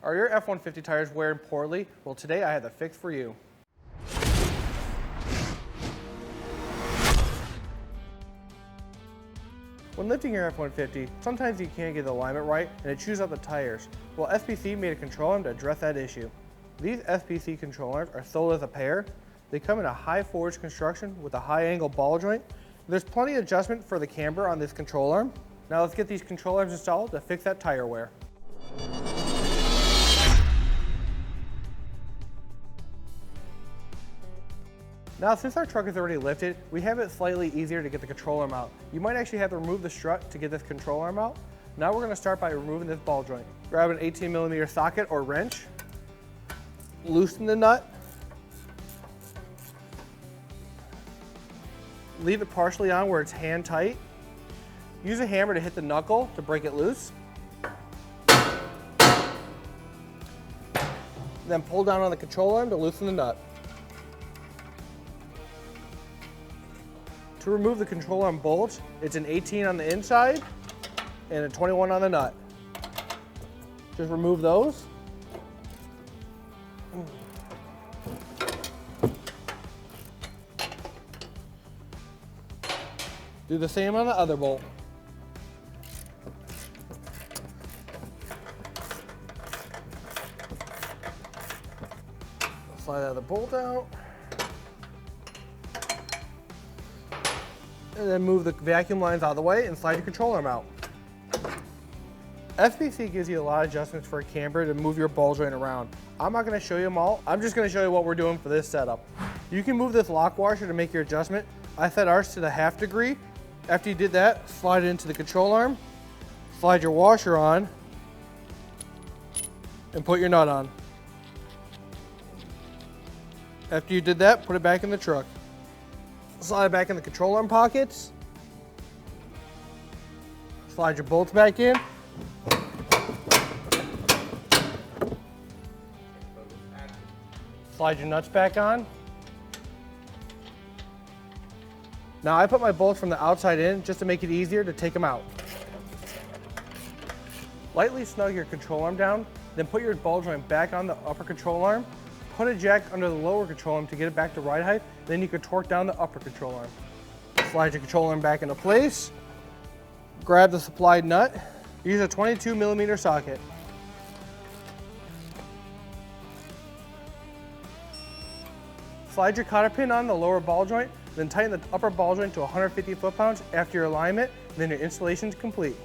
Are your F-150 tires wearing poorly? Well, today I have the fix for you. When lifting your F-150, sometimes you can't get the alignment right and it chews up the tires. Well, SPC made a control arm to address that issue. These SPC control arms are sold as a pair. They come in a high forged construction with a high angle ball joint. There's plenty of adjustment for the camber on this control arm. Now let's get these control arms installed to fix that tire wear. Now, since our truck is already lifted, we have it slightly easier to get the control arm out. You might actually have to remove the strut to get this control arm out. Now we're going to start by removing this ball joint. Grab an 18mm socket or wrench, loosen the nut, leave it partially on where it's hand tight. Use a hammer to hit the knuckle to break it loose. Then pull down on the control arm to loosen the nut. To remove the control arm bolts, it's an 18 on the inside and a 21 on the nut. Just remove those. Do the same on the other bolt. Slide the other bolt out. And then move the vacuum lines out of the way and slide your control arm out. SPC gives you a lot of adjustments for a camber to move your ball joint around. I'm not going to show you them all. I'm just going to show you what we're doing for this setup. You can move this lock washer to make your adjustment. I set ours to the 1/2 degree. After you did that, slide it into the control arm, slide your washer on, and put your nut on. After you did that, put it back in the truck. Slide it back in the control arm pockets. Slide your bolts back in. Slide your nuts back on. Now I put my bolts from the outside in just to make it easier to take them out. Lightly snug your control arm down, then put your ball joint back on the upper control arm. Put a jack under the lower control arm to get it back to ride height, then you can torque down the upper control arm. Slide your control arm back into place. Grab the supplied nut. Use a 22mm socket. Slide your cotter pin on the lower ball joint, then tighten the upper ball joint to 150 foot-pounds after your alignment, then your installation is complete.